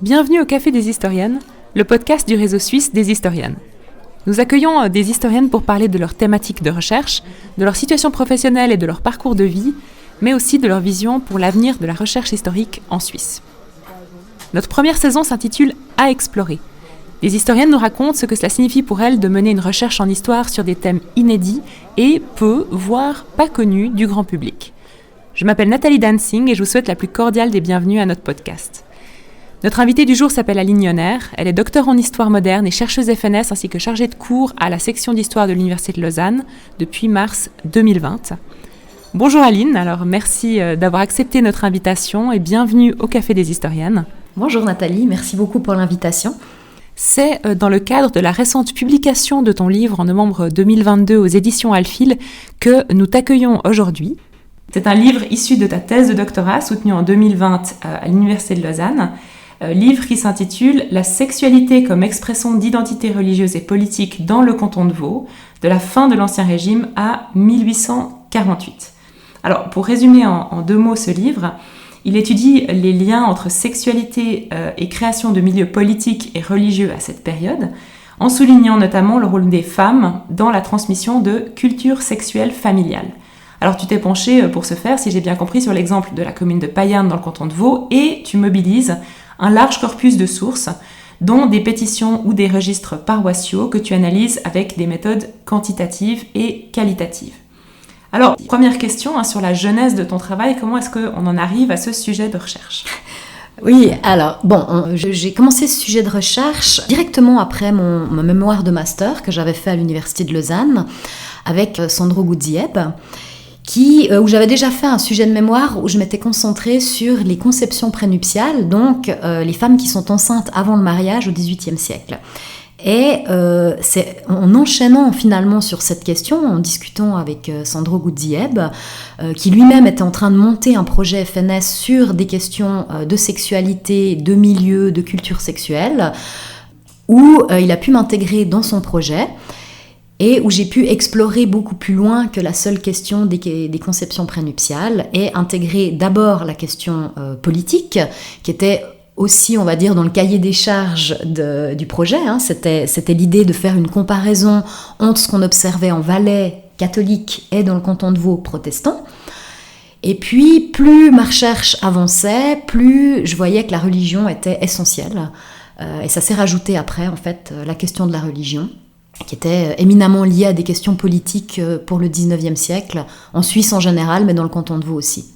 Bienvenue au Café des Historiennes, le podcast du réseau suisse des historiennes. Nous accueillons des historiennes pour parler de leurs thématiques de recherche, de leur situation professionnelle et de leur parcours de vie, mais aussi de leur vision pour l'avenir de la recherche historique en Suisse. Notre première saison s'intitule « À explorer ». Les historiennes nous racontent ce que cela signifie pour elles de mener une recherche en histoire sur des thèmes inédits et peu, voire pas connus du grand public. Je m'appelle Nathalie Dancing et je vous souhaite la plus cordiale des bienvenues à notre podcast. Notre invitée du jour s'appelle Aline Yonner. Elle est docteure en histoire moderne et chercheuse FNS ainsi que chargée de cours à la section d'histoire de l'Université de Lausanne depuis mars 2020. Bonjour Aline, alors merci d'avoir accepté notre invitation et bienvenue au Café des Historiennes. Bonjour Nathalie, merci beaucoup pour l'invitation. C'est dans le cadre de la récente publication de ton livre en novembre 2022 aux éditions Alphil que nous t'accueillons aujourd'hui. C'est un livre issu de ta thèse de doctorat soutenue en 2020 à l'Université de Lausanne. Livre qui s'intitule « La sexualité comme expression d'identité religieuse et politique dans le canton de Vaud, de la fin de l'Ancien Régime à 1848 ». Alors, pour résumer en deux mots ce livre, il étudie les liens entre sexualité et création de milieux politiques et religieux à cette période, en soulignant notamment le rôle des femmes dans la transmission de culture sexuelle familiale. Alors tu t'es penché pour ce faire, si j'ai bien compris, sur l'exemple de la commune de Payerne dans le canton de Vaud, et tu mobilises un large corpus de sources, dont des pétitions ou des registres paroissiaux que tu analyses avec des méthodes quantitatives et qualitatives. Alors, première question sur la genèse de ton travail, comment est-ce qu'on en arrive à ce sujet de recherche ? Oui, alors, j'ai commencé ce sujet de recherche directement après mon mémoire de master que j'avais fait à l'Université de Lausanne avec Sandro Goudzieb, où j'avais déjà fait un sujet de mémoire où je m'étais concentrée sur les conceptions prénuptiales, donc les femmes qui sont enceintes avant le mariage au XVIIIe siècle. Et c'est en enchaînant finalement sur cette question, en discutant avec Sandro Goudzieb, qui lui-même était en train de monter un projet FNS sur des questions de sexualité, de milieu, de culture sexuelle, où il a pu m'intégrer dans son projet, et où j'ai pu explorer beaucoup plus loin que la seule question des conceptions prénuptiales, et intégrer d'abord la question politique, qui était aussi, on va dire, dans le cahier des charges du projet. C'était l'idée de faire une comparaison entre ce qu'on observait en Valais catholique et dans le canton de Vaud protestant. Et puis, plus ma recherche avançait, plus je voyais que la religion était essentielle. Et ça s'est rajouté après, en fait, la question de la religion, qui était éminemment liée à des questions politiques pour le 19e siècle, en Suisse en général, mais dans le canton de Vaud aussi.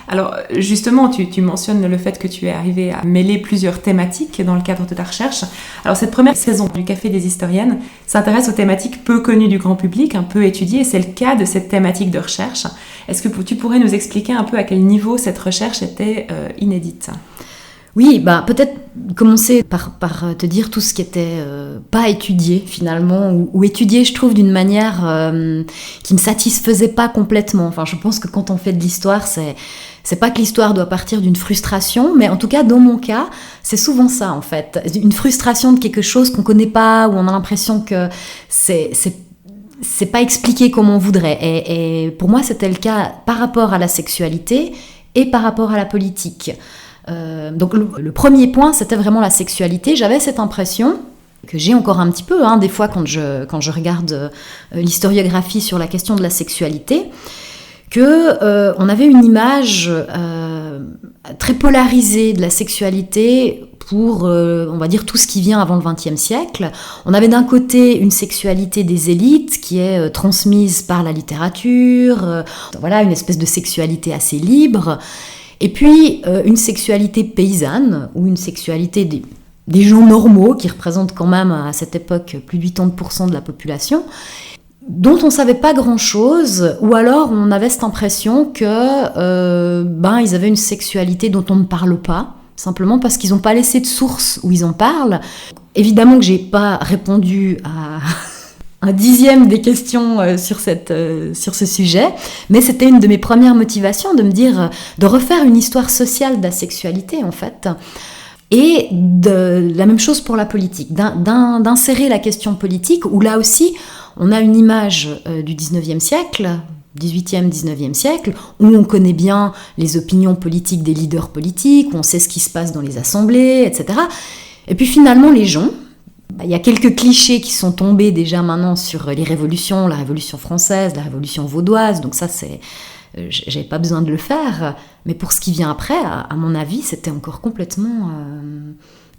Alors justement, tu mentionnes le fait que tu es arrivé à mêler plusieurs thématiques dans le cadre de ta recherche. Alors cette première saison du Café des Historiennes s'intéresse aux thématiques peu connues du grand public, un peu étudiées, et c'est le cas de cette thématique de recherche. Est-ce que tu pourrais nous expliquer un peu à quel niveau cette recherche était inédite ? Oui, peut-être commencer par te dire tout ce qui était pas étudié finalement, ou étudié, je trouve, d'une manière qui me satisfaisait pas complètement. Enfin, je pense que quand on fait de l'histoire, c'est pas que l'histoire doit partir d'une frustration, mais en tout cas, dans mon cas, c'est souvent ça en fait. Une frustration de quelque chose qu'on connaît pas, où on a l'impression que c'est pas expliqué comme on voudrait. Et pour moi, c'était le cas par rapport à la sexualité et par rapport à la politique. Donc le premier point, c'était vraiment la sexualité. J'avais cette impression, que j'ai encore un petit peu, des fois quand je regarde l'historiographie sur la question de la sexualité, qu'on avait une image très polarisée de la sexualité pour, on va dire, tout ce qui vient avant le XXe siècle. On avait d'un côté une sexualité des élites qui est transmise par la littérature, une espèce de sexualité assez libre. Et puis, une sexualité paysanne, ou une sexualité des gens normaux, qui représentent quand même, à cette époque, plus de 80% de la population, dont on ne savait pas grand-chose, ou alors on avait cette impression que ils avaient une sexualité dont on ne parle pas, simplement parce qu'ils n'ont pas laissé de source où ils en parlent. Évidemment que je n'ai pas répondu à un dixième des questions sur ce sujet, mais c'était une de mes premières motivations de me dire, de refaire une histoire sociale de la sexualité en fait, et la même chose pour la politique, d'insérer la question politique, où là aussi on a une image du 19e siècle, 18e, 19e siècle, où on connaît bien les opinions politiques des leaders politiques, où on sait ce qui se passe dans les assemblées, etc. Et puis finalement, les gens, il y a quelques clichés qui sont tombés déjà maintenant sur les révolutions, la Révolution française, la Révolution vaudoise, donc ça, j'avais pas besoin de le faire. Mais pour ce qui vient après, à mon avis, c'était encore complètement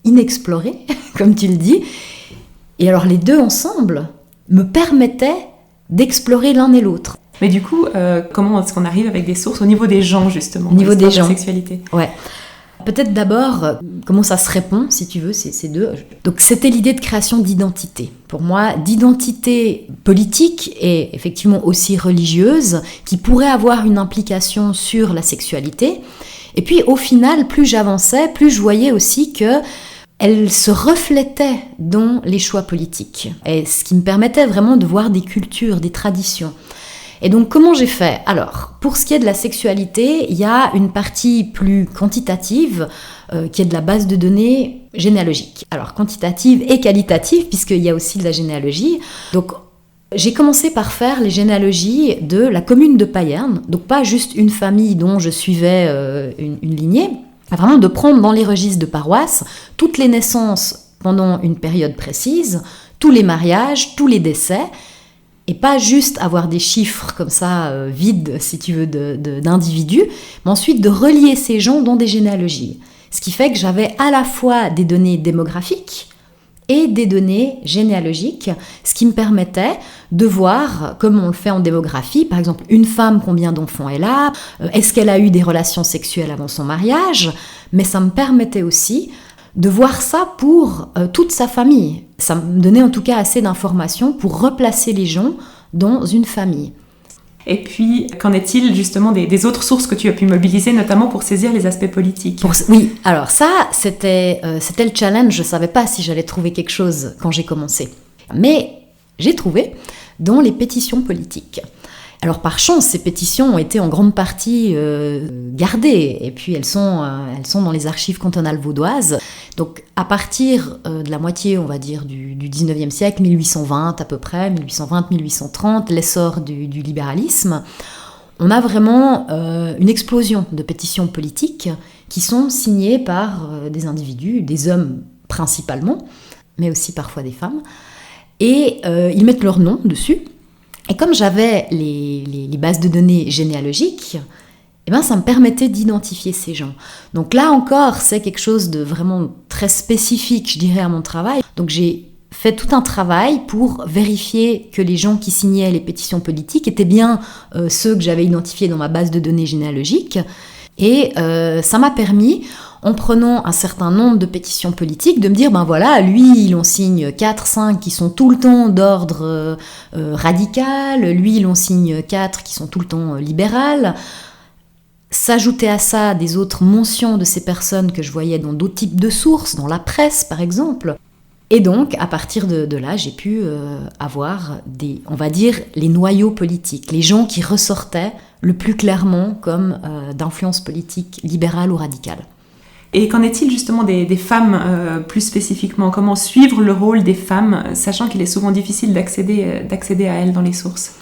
inexploré, comme tu le dis. Et alors les deux ensemble me permettaient d'explorer l'un et l'autre. Mais du coup, comment est-ce qu'on arrive avec des sources au niveau des gens, justement, au niveau des gens, de la sexualité? Ouais. Peut-être d'abord, comment ça se répond, si tu veux, ces deux. Donc c'était l'idée de création d'identité. Pour moi, d'identité politique et effectivement aussi religieuse, qui pourrait avoir une implication sur la sexualité. Et puis au final, plus j'avançais, plus je voyais aussi que elle se reflétait dans les choix politiques. Et ce qui me permettait vraiment de voir des cultures, des traditions. Et donc, comment j'ai fait ? Alors, pour ce qui est de la sexualité, il y a une partie plus quantitative qui est de la base de données généalogique. Alors, quantitative et qualitative, puisqu'il y a aussi de la généalogie. Donc, j'ai commencé par faire les généalogies de la commune de Payerne. Donc, pas juste une famille dont je suivais une lignée, vraiment de prendre dans les registres de paroisse toutes les naissances pendant une période précise, tous les mariages, tous les décès, et pas juste avoir des chiffres comme ça vides, si tu veux, d'individus, mais ensuite de relier ces gens dans des généalogies. Ce qui fait que j'avais à la fois des données démographiques et des données généalogiques, ce qui me permettait de voir, comme on le fait en démographie, par exemple, une femme, combien d'enfants elle a, est-ce qu'elle a eu des relations sexuelles avant son mariage, mais ça me permettait aussi de voir ça pour toute sa famille. Ça me donnait en tout cas assez d'informations pour replacer les gens dans une famille. Et puis, qu'en est-il justement des autres sources que tu as pu mobiliser, notamment pour saisir les aspects politiques ? Oui, alors ça, c'était le challenge. Je ne savais pas si j'allais trouver quelque chose quand j'ai commencé. Mais j'ai trouvé dans les pétitions politiques. Alors par chance, ces pétitions ont été en grande partie gardées, et puis elles sont dans les archives cantonales vaudoises. Donc à partir de la moitié, on va dire, du 19e siècle, 1820 à peu près, 1820-1830, l'essor du libéralisme, on a vraiment une explosion de pétitions politiques qui sont signées par des individus, des hommes principalement, mais aussi parfois des femmes, et ils mettent leur nom dessus. Et comme j'avais les bases de données généalogiques, eh ben, ça me permettait d'identifier ces gens. Donc là encore, c'est quelque chose de vraiment très spécifique, je dirais, à mon travail. Donc j'ai fait tout un travail pour vérifier que les gens qui signaient les pétitions politiques étaient bien ceux que j'avais identifiés dans ma base de données généalogique. Et ça m'a permis, en prenant un certain nombre de pétitions politiques, de me dire, ben voilà, lui, il en signe 4, 5 qui sont tout le temps d'ordre radical, lui, il en signe 4 qui sont tout le temps libérales. S'ajouter à ça des autres mentions de ces personnes que je voyais dans d'autres types de sources, dans la presse par exemple. Et donc, à partir de là, j'ai pu avoir on va dire, les noyaux politiques, les gens qui ressortaient le plus clairement comme d'influence politique libérale ou radicale. Et qu'en est-il justement des femmes plus spécifiquement ? Comment suivre le rôle des femmes, sachant qu'il est souvent difficile d'accéder à elles dans les sources ?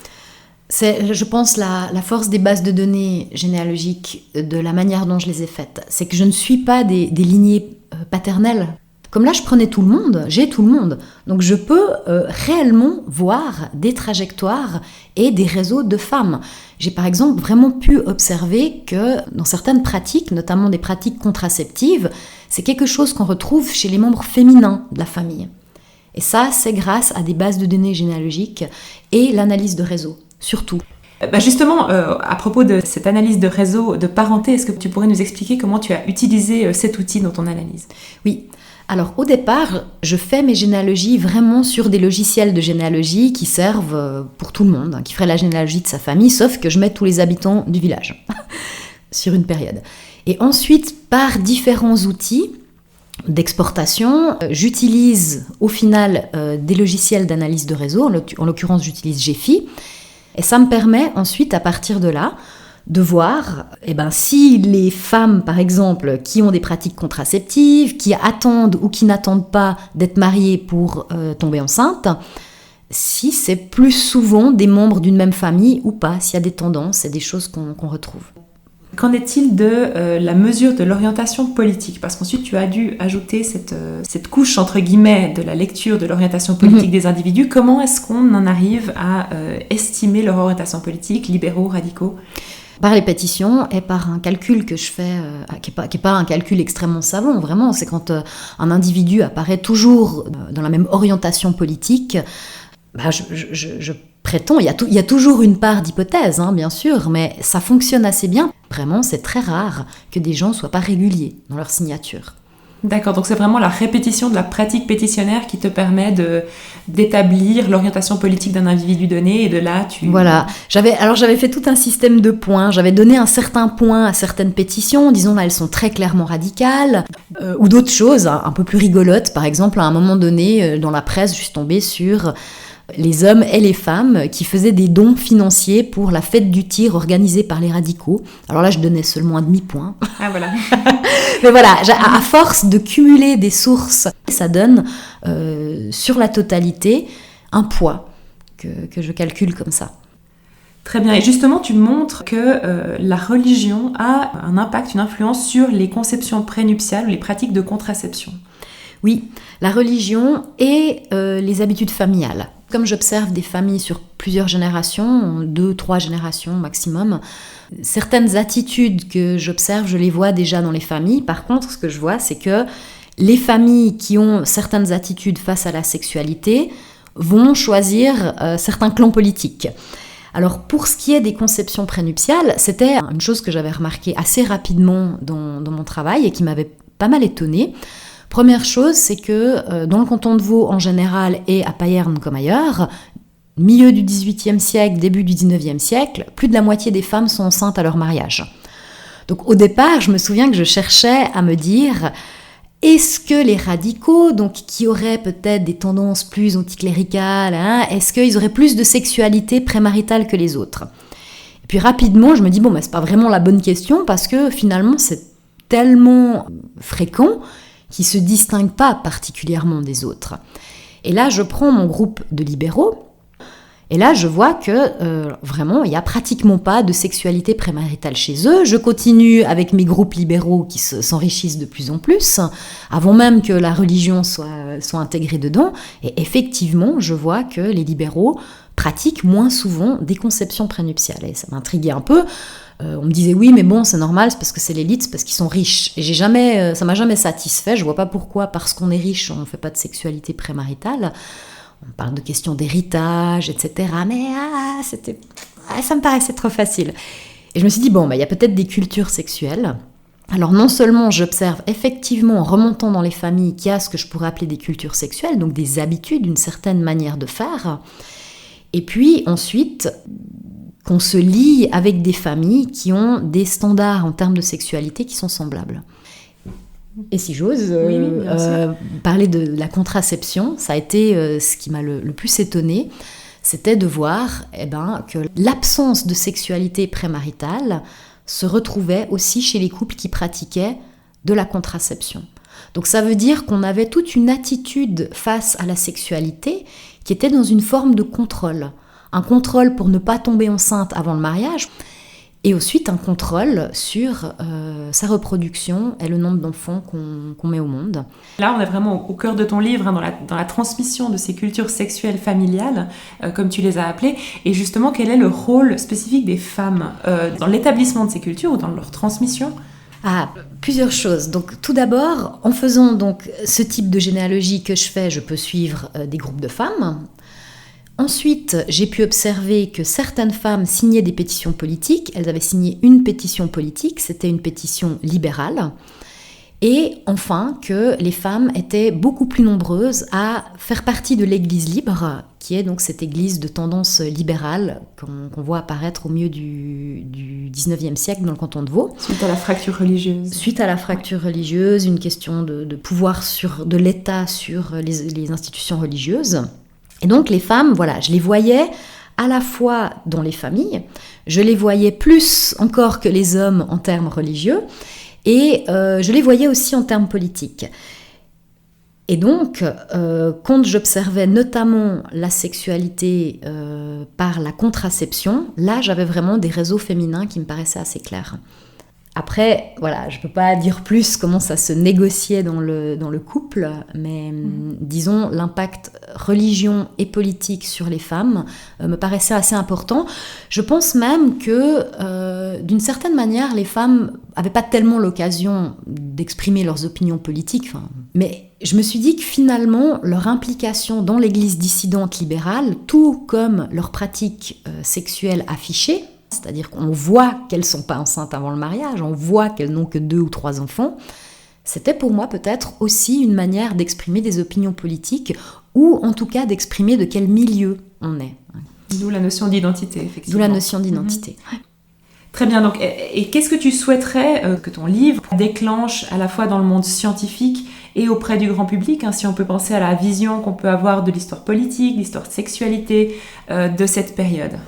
C'est, je pense, la force des bases de données généalogiques, de la manière dont je les ai faites. C'est que je ne suis pas des lignées paternelles. Comme là, je prenais tout le monde, j'ai tout le monde. Donc je peux réellement voir des trajectoires et des réseaux de femmes. J'ai par exemple vraiment pu observer que dans certaines pratiques, notamment des pratiques contraceptives, c'est quelque chose qu'on retrouve chez les membres féminins de la famille. Et ça, c'est grâce à des bases de données généalogiques et l'analyse de réseau, surtout. Justement, à propos de cette analyse de réseau, de parenté, est-ce que tu pourrais nous expliquer comment tu as utilisé cet outil dans ton analyse ? Oui. Alors au départ, je fais mes généalogies vraiment sur des logiciels de généalogie qui servent pour tout le monde, qui feraient la généalogie de sa famille, sauf que je mets tous les habitants du village sur une période. Et ensuite, par différents outils d'exportation, j'utilise au final des logiciels d'analyse de réseau, en l'occurrence j'utilise Gephi, et ça me permet ensuite, à partir de là, de voir si les femmes, par exemple, qui ont des pratiques contraceptives, qui attendent ou qui n'attendent pas d'être mariées pour tomber enceinte, si c'est plus souvent des membres d'une même famille ou pas, s'il y a des tendances et des choses qu'on retrouve. Qu'en est-il de la mesure de l'orientation politique ? Parce qu'ensuite, tu as dû ajouter cette couche, entre guillemets, de la lecture de l'orientation politique des individus. Comment est-ce qu'on en arrive à estimer leur orientation politique, libéraux, radicaux ? Par les pétitions et par un calcul que je fais, qui est pas un calcul extrêmement savant, vraiment. C'est quand un individu apparaît toujours dans la même orientation politique, je prétends, il y a toujours une part d'hypothèse, bien sûr, mais ça fonctionne assez bien. Vraiment, c'est très rare que des gens ne soient pas réguliers dans leur signature. D'accord, donc c'est vraiment la répétition de la pratique pétitionnaire qui te permet d'établir l'orientation politique d'un individu donné, et de là tu... Voilà, j'avais fait tout un système de points, j'avais donné un certain point à certaines pétitions, disons là elles sont très clairement radicales, ou d'autres choses un peu plus rigolotes, par exemple à un moment donné dans la presse je suis tombée sur les hommes et les femmes qui faisaient des dons financiers pour la fête du tir organisée par les radicaux. Alors là, je donnais seulement un demi-point. Ah voilà. Mais voilà, à force de cumuler des sources, ça donne sur la totalité un poids que je calcule comme ça. Très bien. Et justement, tu montres que la religion a un impact, une influence sur les conceptions prénuptiales ou les pratiques de contraception. Oui, la religion et les habitudes familiales. Comme j'observe des familles sur plusieurs générations, 2-3 générations maximum, certaines attitudes que j'observe, je les vois déjà dans les familles. Par contre, ce que je vois, c'est que les familles qui ont certaines attitudes face à la sexualité vont choisir certains clans politiques. Alors, pour ce qui est des conceptions prénuptiales, c'était une chose que j'avais remarquée assez rapidement dans mon travail et qui m'avait pas mal étonnée. Première chose, c'est que dans le canton de Vaud en général et à Payerne comme ailleurs, milieu du XVIIIe siècle, début du XIXe siècle, plus de la moitié des femmes sont enceintes à leur mariage. Donc au départ, je me souviens que je cherchais à me dire, est-ce que les radicaux, donc qui auraient peut-être des tendances plus anticléricales, est-ce qu'ils auraient plus de sexualité prémaritale que les autres ? Et puis rapidement, je me dis, c'est pas vraiment la bonne question parce que finalement, c'est tellement fréquent qui ne se distinguent pas particulièrement des autres. Et là, je prends mon groupe de libéraux, et là, je vois que vraiment, il n'y a pratiquement pas de sexualité prémaritale chez eux. Je continue avec mes groupes libéraux qui s'enrichissent de plus en plus, avant même que la religion soit intégrée dedans. Et effectivement, je vois que les libéraux pratiquent moins souvent des conceptions prénuptiales. Et ça m'intriguait un peu. On me disait oui, mais bon, c'est normal, c'est parce que c'est l'élite, c'est parce qu'ils sont riches. Et ça m'a jamais satisfait. Je vois pas pourquoi, parce qu'on est riche, on ne fait pas de sexualité prémaritale. On parle de questions d'héritage, etc. Mais ça me paraissait trop facile. Et je me suis dit, il y a peut-être des cultures sexuelles. Alors non seulement j'observe effectivement en remontant dans les familles qu'il y a ce que je pourrais appeler des cultures sexuelles, donc des habitudes, une certaine manière de faire. Et puis ensuite, qu'on se lie avec des familles qui ont des standards en termes de sexualité qui sont semblables. Et si j'ose parler de la contraception, ça a été ce qui m'a le plus étonnée, c'était de voir que l'absence de sexualité prémaritale se retrouvait aussi chez les couples qui pratiquaient de la contraception. Donc ça veut dire qu'on avait toute une attitude face à la sexualité qui était dans une forme de contrôle. Un contrôle pour ne pas tomber enceinte avant le mariage, et ensuite un contrôle sur sa reproduction et le nombre d'enfants qu'on met au monde. Là, on est vraiment au cœur de ton livre, dans la transmission de ces cultures sexuelles familiales, comme tu les as appelées. Et justement, quel est le rôle spécifique des femmes dans l'établissement de ces cultures ou dans leur transmission ? Plusieurs choses. Donc, tout d'abord, en faisant donc ce type de généalogie que je fais, je peux suivre des groupes de femmes. Ensuite, j'ai pu observer que certaines femmes signaient des pétitions politiques. Elles avaient signé une pétition politique, c'était une pétition libérale. Et enfin, que les femmes étaient beaucoup plus nombreuses à faire partie de l'Église libre, qui est donc cette église de tendance libérale qu'on voit apparaître au milieu du 19e siècle dans le canton de Vaud. Suite à la fracture religieuse. Suite à la fracture religieuse, une question de pouvoir de l'État sur les institutions religieuses. Et donc les femmes, je les voyais à la fois dans les familles, je les voyais plus encore que les hommes en termes religieux, et je les voyais aussi en termes politiques. Et donc, quand j'observais notamment la sexualité par la contraception, là, j'avais vraiment des réseaux féminins qui me paraissaient assez clairs. Après, voilà, je ne peux pas dire plus comment ça se négociait dans le couple, mais disons, l'impact religion et politique sur les femmes me paraissait assez important. Je pense même que, d'une certaine manière, les femmes n'avaient pas tellement l'occasion d'exprimer leurs opinions politiques, mais je me suis dit que finalement, leur implication dans l'Église dissidente libérale, tout comme leurs pratiques sexuelles affichées, c'est-à-dire qu'on voit qu'elles ne sont pas enceintes avant le mariage, on voit qu'elles n'ont que 2 ou 3 enfants, c'était pour moi peut-être aussi une manière d'exprimer des opinions politiques, ou en tout cas d'exprimer de quel milieu on est. D'où la notion d'identité, effectivement. D'où la notion d'identité. Très bien, donc, et qu'est-ce que tu souhaiterais que ton livre déclenche à la fois dans le monde scientifique et auprès du grand public, si on peut penser à la vision qu'on peut avoir de l'histoire politique, l'histoire de sexualité de cette période?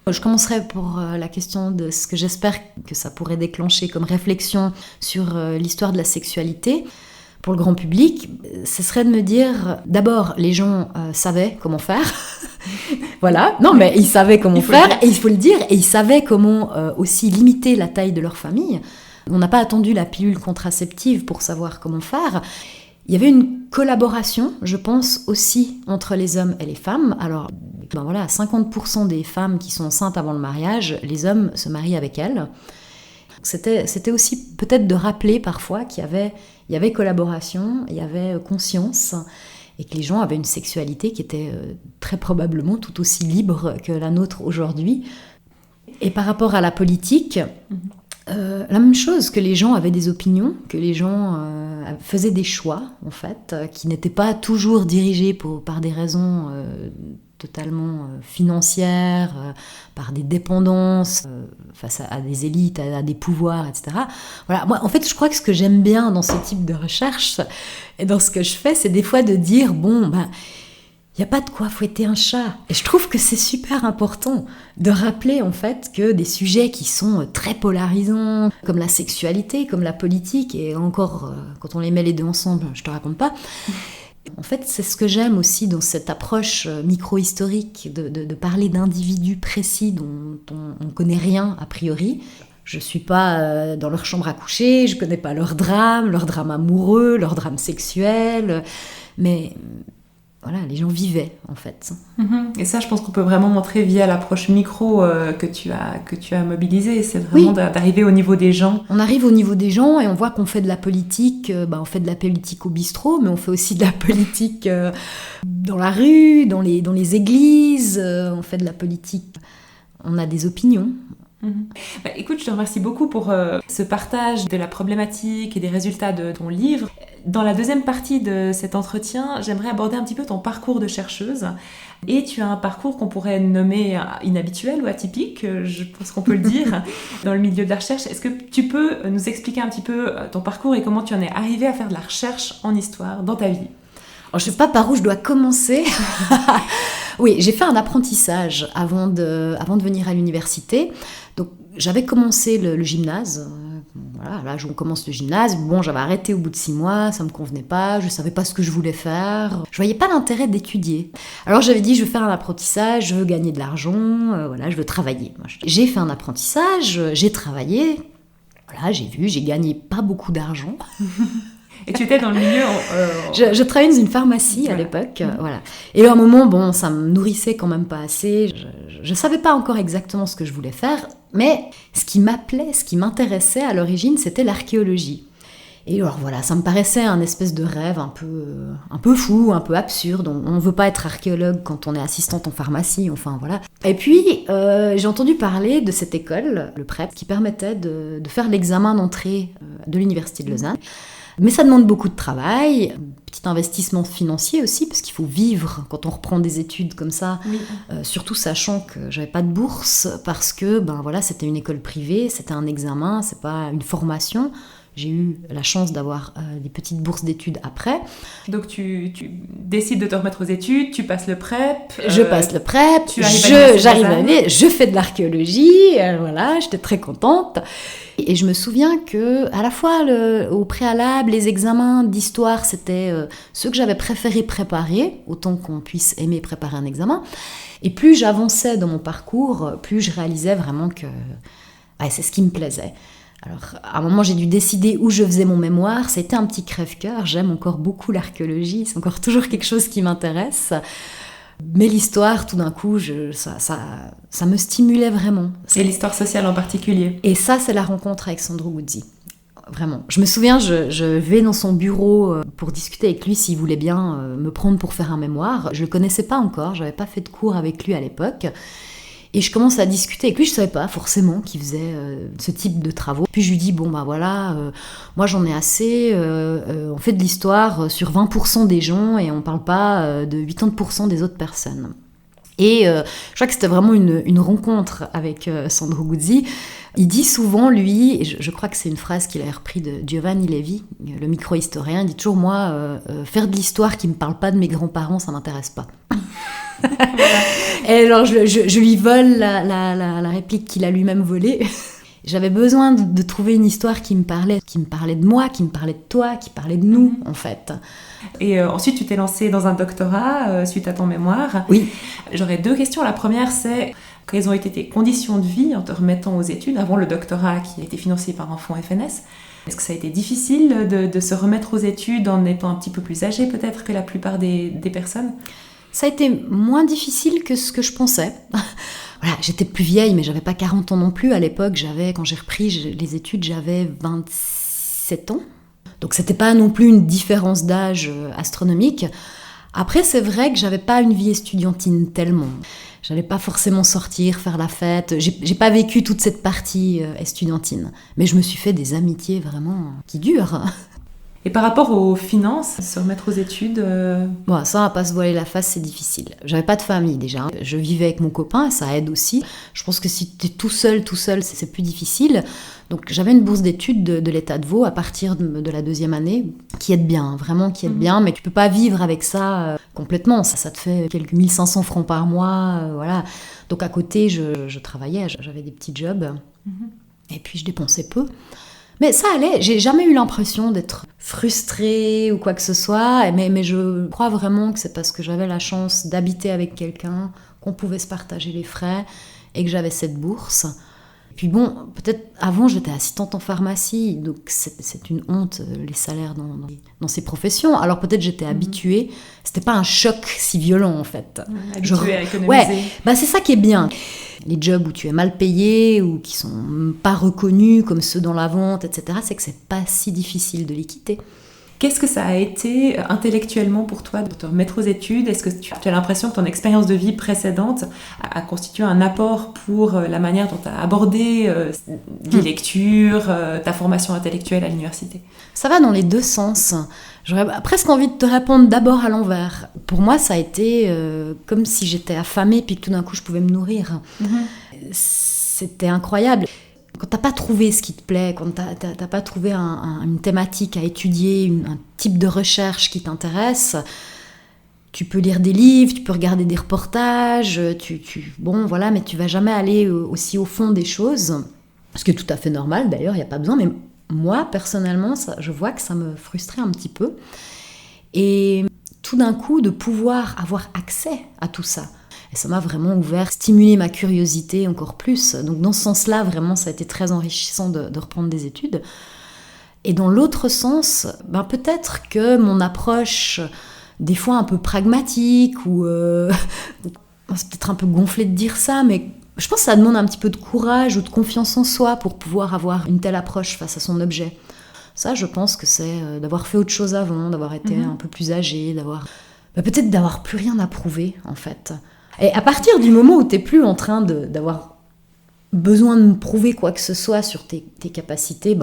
Je commencerai pour la question de ce que j'espère que ça pourrait déclencher comme réflexion sur l'histoire de la sexualité. Pour le grand public, ce serait de me dire, d'abord, les gens savaient comment faire. Voilà, non mais ils savaient comment faire, et il faut le dire, et ils savaient comment aussi limiter la taille de leur famille. On n'a pas attendu la pilule contraceptive pour savoir comment faire. Il y avait une collaboration, je pense, aussi entre les hommes et les femmes. Alors, 50% des femmes qui sont enceintes avant le mariage, les hommes se marient avec elles. C'était aussi peut-être de rappeler parfois qu'il y avait collaboration, il y avait conscience, et que les gens avaient une sexualité qui était très probablement tout aussi libre que la nôtre aujourd'hui. Et par rapport à la politique, la même chose, que les gens avaient des opinions, que les gens faisaient des choix, en fait, qui n'étaient pas toujours dirigés par des raisons totalement financières, par des dépendances face à des élites, à des pouvoirs, etc. Voilà, moi, en fait, je crois que ce que j'aime bien dans ce type de recherche, et dans ce que je fais, c'est des fois de dire, il n'y a pas de quoi fouetter un chat. Et je trouve que c'est super important de rappeler en fait que des sujets qui sont très polarisants, comme la sexualité, comme la politique, et encore, quand on les met les deux ensemble, je te raconte pas. En fait, c'est ce que j'aime aussi dans cette approche micro-historique, de parler d'individus précis dont on ne connaît rien a priori. Je ne suis pas dans leur chambre à coucher, je ne connais pas leur drame amoureux, leur drame sexuel, mais... Voilà, les gens vivaient, en fait. Et ça, je pense qu'on peut vraiment montrer via l'approche micro que tu as mobilisée. C'est vraiment d'arriver au niveau des gens. On arrive au niveau des gens et on voit qu'on fait de la politique. On fait de la politique au bistrot, mais on fait aussi de la politique dans la rue, dans les églises. On fait de la politique. On a des opinions. Écoute, je te remercie beaucoup pour ce partage de la problématique et des résultats de ton livre. Dans la deuxième partie de cet entretien, j'aimerais aborder un petit peu ton parcours de chercheuse. Et tu as un parcours qu'on pourrait nommer inhabituel ou atypique, je pense qu'on peut le dire, dans le milieu de la recherche. Est-ce que tu peux nous expliquer un petit peu ton parcours et comment tu en es arrivée à faire de la recherche en histoire dans ta vie ? Alors, je ne sais pas par où je dois commencer. Oui, j'ai fait un apprentissage avant de venir à l'université. Donc, j'avais commencé le gymnase. Voilà, là, on commence le gymnase. Bon, j'avais arrêté au bout de 6 mois, ça ne me convenait pas, je ne savais pas ce que je voulais faire. Je ne voyais pas l'intérêt d'étudier. Alors, j'avais dit, je veux faire un apprentissage, je veux gagner de l'argent, je veux travailler. J'ai fait un apprentissage, j'ai travaillé. Voilà, j'ai gagné pas beaucoup d'argent. Et tu étais dans le milieu... Je travaillais dans une pharmacie à l'époque, voilà. Et à un moment, ça me nourrissait quand même pas assez. Je savais pas encore exactement ce que je voulais faire, mais ce qui m'appelait, ce qui m'intéressait à l'origine, c'était l'archéologie. Et alors voilà, ça me paraissait un espèce de rêve un peu fou, un peu absurde. On veut pas être archéologue quand on est assistante en pharmacie, enfin voilà. Et puis, j'ai entendu parler de cette école, le PrEP, qui permettait de faire l'examen d'entrée de l'université de Lausanne. Mais ça demande beaucoup de travail, petit investissement financier aussi, parce qu'il faut vivre quand on reprend des études comme ça, surtout sachant que j'avais pas de bourse, parce que c'était une école privée, c'était un examen, c'est pas une formation. J'ai eu la chance d'avoir des petites bourses d'études après. Donc tu décides de te remettre aux études, tu passes le PrEP. Je passe le PrEP, je fais de l'archéologie, voilà, j'étais très contente. Et je me souviens que à la fois au préalable, les examens d'histoire, c'était ceux que j'avais préféré préparer, autant qu'on puisse aimer préparer un examen. Et plus j'avançais dans mon parcours, plus je réalisais vraiment que c'est ce qui me plaisait. Alors, à un moment, j'ai dû décider où je faisais mon mémoire. C'était un petit crève-cœur. J'aime encore beaucoup l'archéologie. C'est encore toujours quelque chose qui m'intéresse. Mais l'histoire, tout d'un coup, ça me stimulait vraiment. Et l'histoire sociale en particulier. Et ça, c'est la rencontre avec Sandro Guzzi. Vraiment. Je me souviens, je vais dans son bureau pour discuter avec lui s'il voulait bien me prendre pour faire un mémoire. Je ne le connaissais pas encore. Je n'avais pas fait de cours avec lui à l'époque. Et je commence à discuter avec lui, je ne savais pas forcément qu'il faisait ce type de travaux. Puis je lui dis, moi j'en ai assez, on fait de l'histoire sur 20% des gens et on ne parle pas de 80% des autres personnes. Et je crois que c'était vraiment une rencontre avec Sandro Guzzi. Il dit souvent, lui, et je crois que c'est une phrase qu'il a repris de Giovanni Levi, le micro-historien, il dit toujours, moi, faire de l'histoire qui ne me parle pas de mes grands-parents, ça ne m'intéresse pas. Voilà. Et alors je lui vole la réplique qu'il a lui-même volée. J'avais besoin de trouver une histoire qui me parlait de moi, qui me parlait de toi, qui parlait de nous, en fait. Et ensuite, tu t'es lancée dans un doctorat suite à ton mémoire. Oui. J'aurais 2 questions. La première, c'est quelles ont été tes conditions de vie en te remettant aux études avant le doctorat qui a été financé par un fonds FNS? Est-ce que ça a été difficile de se remettre aux études en étant un petit peu plus âgée peut-être que la plupart des personnes? Ça a été moins difficile que ce que je pensais. Voilà, j'étais plus vieille, mais j'avais pas 40 ans non plus. À l'époque, quand j'ai repris les études, j'avais 27 ans. Donc c'était pas non plus une différence d'âge astronomique. Après, c'est vrai que j'avais pas une vie estudiantine tellement. J'allais pas forcément sortir, faire la fête. J'ai pas vécu toute cette partie estudiantine. Mais je me suis fait des amitiés vraiment qui durent. Et par rapport aux finances, se remettre aux études Ça, on va pas se voiler la face, c'est difficile. J'avais pas de famille déjà. Je vivais avec mon copain, ça aide aussi. Je pense que si tu es tout seul, c'est plus difficile. Donc j'avais une bourse d'études de l'État de Vaud à partir de la 2e année, qui aide bien, vraiment qui aide bien, mais tu peux pas vivre avec ça complètement. Ça te fait quelques 1500 francs par mois, voilà. Donc à côté, je travaillais, j'avais des petits jobs, et puis je dépensais peu. Mais ça allait, j'ai jamais eu l'impression d'être frustrée ou quoi que ce soit, mais je crois vraiment que c'est parce que j'avais la chance d'habiter avec quelqu'un, qu'on pouvait se partager les frais et que j'avais cette bourse. Puis peut-être avant j'étais assistante en pharmacie, donc c'est une honte les salaires dans ces professions. Alors peut-être j'étais habituée, c'était pas un choc si violent en fait. Habituée à économiser. Ouais, c'est ça qui est bien. Les jobs où tu es mal payé ou qui sont pas reconnus comme ceux dans la vente, etc., c'est que c'est pas si difficile de les quitter. Qu'est-ce que ça a été intellectuellement pour toi de te remettre aux études? Est-ce que tu as l'impression que ton expérience de vie précédente a constitué un apport pour la manière dont tu as abordé les lectures, ta formation intellectuelle à l'université? Ça va dans les 2 sens. J'aurais presque envie de te répondre d'abord à l'envers. Pour moi, ça a été comme si j'étais affamée puis que tout d'un coup, je pouvais me nourrir. C'était incroyable. Quand t'as pas trouvé ce qui te plaît, quand t'as pas trouvé une thématique à étudier, un type de recherche qui t'intéresse, tu peux lire des livres, tu peux regarder des reportages, mais tu vas jamais aller aussi au fond des choses, ce qui est tout à fait normal d'ailleurs, il n'y a pas besoin, mais moi personnellement, je vois que ça me frustrait un petit peu. Et tout d'un coup, de pouvoir avoir accès à tout ça, et ça m'a vraiment stimulé ma curiosité encore plus. Donc dans ce sens-là, vraiment, ça a été très enrichissant de reprendre des études. Et dans l'autre sens, peut-être que mon approche, des fois un peu pragmatique, ou c'est peut-être un peu gonflé de dire ça, mais je pense que ça demande un petit peu de courage ou de confiance en soi pour pouvoir avoir une telle approche face à son objet. Ça, je pense que c'est d'avoir fait autre chose avant, d'avoir été un peu plus âgé, peut-être d'avoir plus rien à prouver, en fait. Et à partir du moment où tu n'es plus en train d'avoir besoin de me prouver quoi que ce soit sur tes capacités,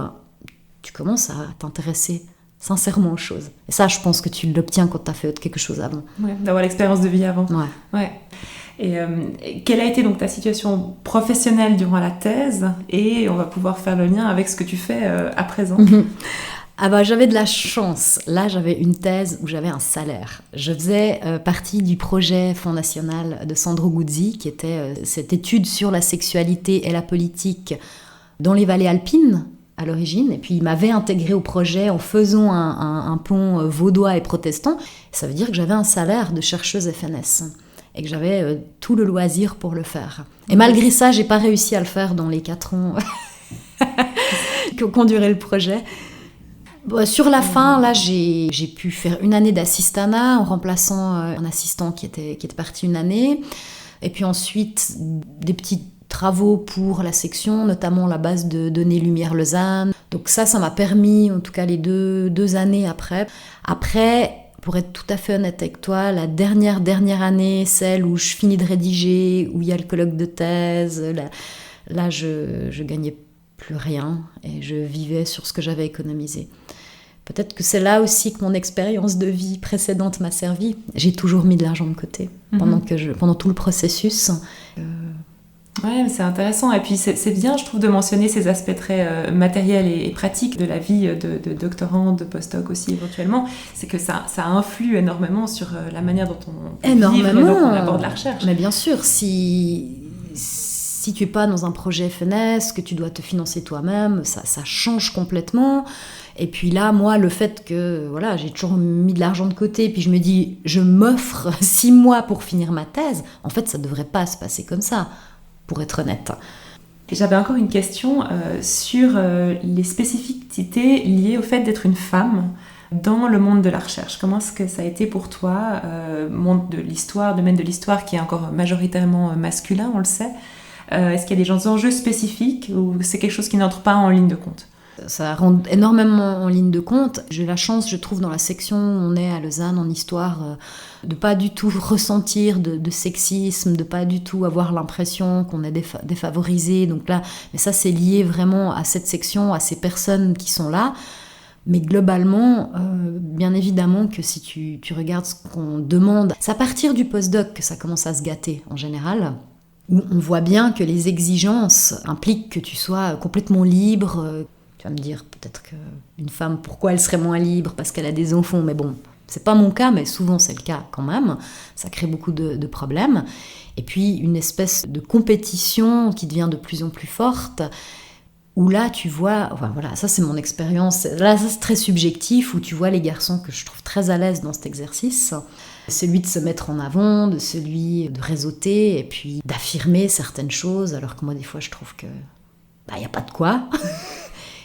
tu commences à t'intéresser sincèrement aux choses. Et ça, je pense que tu l'obtiens quand tu as fait quelque chose avant. Ouais, d'avoir l'expérience de vie avant. Ouais. Et quelle a été donc ta situation professionnelle durant la thèse? Et on va pouvoir faire le lien avec ce que tu fais à présent. Ah bah, j'avais de la chance. Là, j'avais une thèse où j'avais un salaire. Je faisais partie du projet Fonds national de Sandro Guzzi, qui était cette étude sur la sexualité et la politique dans les vallées alpines à l'origine. Et puis, il m'avait intégré au projet en faisant un pont vaudois et protestant. Ça veut dire que j'avais un salaire de chercheuse FNS et que j'avais tout le loisir pour le faire. Et malgré ça, j'ai pas réussi à le faire dans les 4 ans qui ont duré le projet. Bon, sur la fin, là, j'ai pu faire une année d'assistanat en remplaçant un assistant qui était parti une année. Et puis ensuite, des petits travaux pour la section, notamment la base de données Lumière Lausanne. Donc ça m'a permis, en tout cas les deux années après. Après, pour être tout à fait honnête avec toi, la dernière année, celle où je finis de rédiger, où il y a le colloque de thèse, là je gagnais plus rien et je vivais sur ce que j'avais économisé. Peut-être que c'est là aussi que mon expérience de vie précédente m'a servi. J'ai toujours mis de l'argent de côté pendant tout le processus. Ouais, mais c'est intéressant. Et puis c'est bien, je trouve, de mentionner ces aspects très matériels et pratiques de la vie de doctorant, de postdoc aussi éventuellement. C'est que ça influe énormément sur la manière dont on vit et dont on aborde la recherche. Mais bien sûr, si tu n'es pas dans un projet FNS, que tu dois te financer toi-même, ça change complètement. Et puis là, moi, le fait que voilà, j'ai toujours mis de l'argent de côté, puis je me dis, je m'offre 6 mois pour finir ma thèse, en fait, ça ne devrait pas se passer comme ça, pour être honnête. Et j'avais encore une question sur les spécificités liées au fait d'être une femme dans le monde de la recherche. Comment est-ce que ça a été pour toi, monde de l'histoire, domaine de l'histoire qui est encore majoritairement masculin, on le sait. Est-ce qu'il y a des enjeux spécifiques ou c'est quelque chose qui n'entre pas en ligne de compte? Ça rentre énormément en ligne de compte. J'ai la chance, je trouve, dans la section où on est à Lausanne en histoire, de pas du tout ressentir de sexisme, de pas du tout avoir l'impression qu'on est défavorisé. Donc là, mais ça, c'est lié vraiment à cette section, à ces personnes qui sont là. Mais globalement, bien évidemment que si tu regardes ce qu'on demande, c'est à partir du postdoc que ça commence à se gâter en général. On voit bien que les exigences impliquent que tu sois complètement libre. Tu vas me dire peut-être qu'une femme, pourquoi elle serait moins libre parce qu'elle a des enfants, mais bon, c'est pas mon cas, mais souvent c'est le cas quand même. Ça crée beaucoup de problèmes. Et puis une espèce de compétition qui devient de plus en plus forte, où là tu vois, enfin, voilà, ça c'est mon expérience, là ça c'est très subjectif, où tu vois les garçons que je trouve très à l'aise dans cet exercice, celui de se mettre en avant, de celui de réseauter et puis d'affirmer certaines choses, alors que moi des fois je trouve que y a pas de quoi.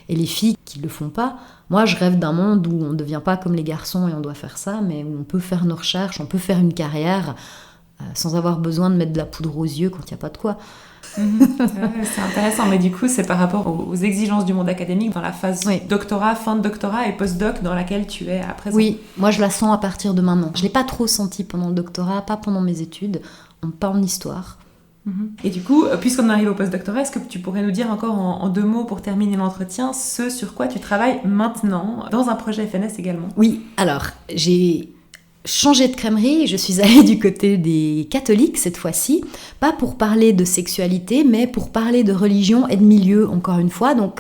Et les filles qui le font pas, moi je rêve d'un monde où on ne devient pas comme les garçons et on doit faire ça, mais où on peut faire nos recherches, on peut faire une carrière sans avoir besoin de mettre de la poudre aux yeux quand il n'y a pas de quoi. C'est intéressant, mais du coup c'est par rapport aux exigences du monde académique dans la phase doctorat, fin de doctorat et post-doc dans laquelle tu es à présent. Oui, moi je la sens à partir de maintenant. Je ne l'ai pas trop senti pendant le doctorat, pas pendant mes études, pas en histoire. Et du coup, puisqu'on arrive au post-doctorat, est-ce que tu pourrais nous dire encore en 2 mots pour terminer l'entretien ce sur quoi tu travailles maintenant, dans un projet FNS également? Oui, alors j'ai changé de crèmerie et je suis allée du côté des catholiques cette fois-ci, pas pour parler de sexualité, mais pour parler de religion et de milieu, encore une fois. Donc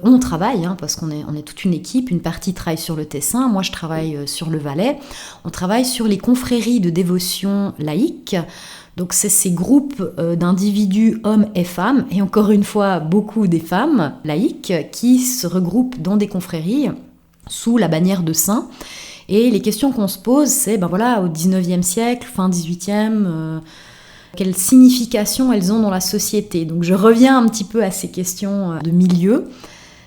on travaille, parce qu'on est toute une équipe, une partie travaille sur le Tessin, moi je travaille sur le Valais, on travaille sur les confréries de dévotion laïque. Donc c'est ces groupes d'individus, hommes et femmes, et encore une fois beaucoup des femmes laïques, qui se regroupent dans des confréries sous la bannière de saints. Et les questions qu'on se pose, c'est au 19e siècle, fin 18e, quelle signification elles ont dans la société. Donc je reviens un petit peu à ces questions de milieu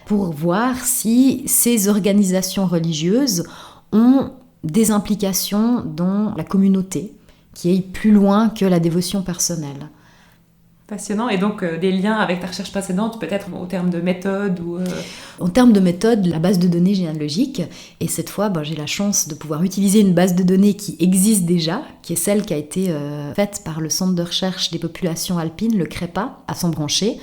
pour voir si ces organisations religieuses ont des implications dans la communauté, qui est plus loin que la dévotion personnelle. Passionnant. Et donc, des liens avec ta recherche précédente, peut-être au terme de méthode ou... En termes de méthode, la base de données généalogique. Et cette fois, j'ai la chance de pouvoir utiliser une base de données qui existe déjà, qui est celle qui a été faite par le Centre de recherche des populations alpines, le CREPA, à Sembrancher.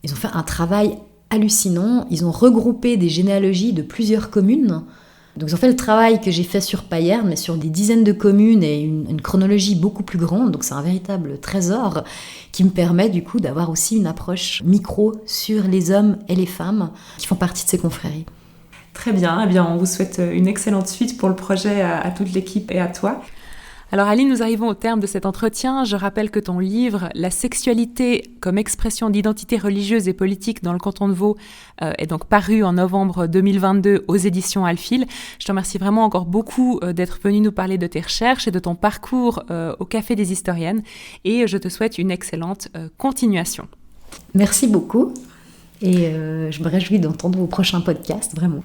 Ils ont fait un travail hallucinant. Ils ont regroupé des généalogies de plusieurs communes Donc ils ont fait le travail que j'ai fait sur Payerne, mais sur des dizaines de communes et une chronologie beaucoup plus grande. Donc c'est un véritable trésor qui me permet du coup d'avoir aussi une approche micro sur les hommes et les femmes qui font partie de ces confréries. Très bien, eh bien on vous souhaite une excellente suite pour le projet à toute l'équipe et à toi. Alors Aline, nous arrivons au terme de cet entretien. Je rappelle que ton livre « La sexualité comme expression d'identité religieuse et politique dans le canton de Vaud » est donc paru en novembre 2022 aux éditions Alphil. Je te remercie vraiment encore beaucoup d'être venue nous parler de tes recherches et de ton parcours au Café des Historiennes et je te souhaite une excellente continuation. Merci beaucoup et je me réjouis d'entendre vos prochains podcasts, vraiment.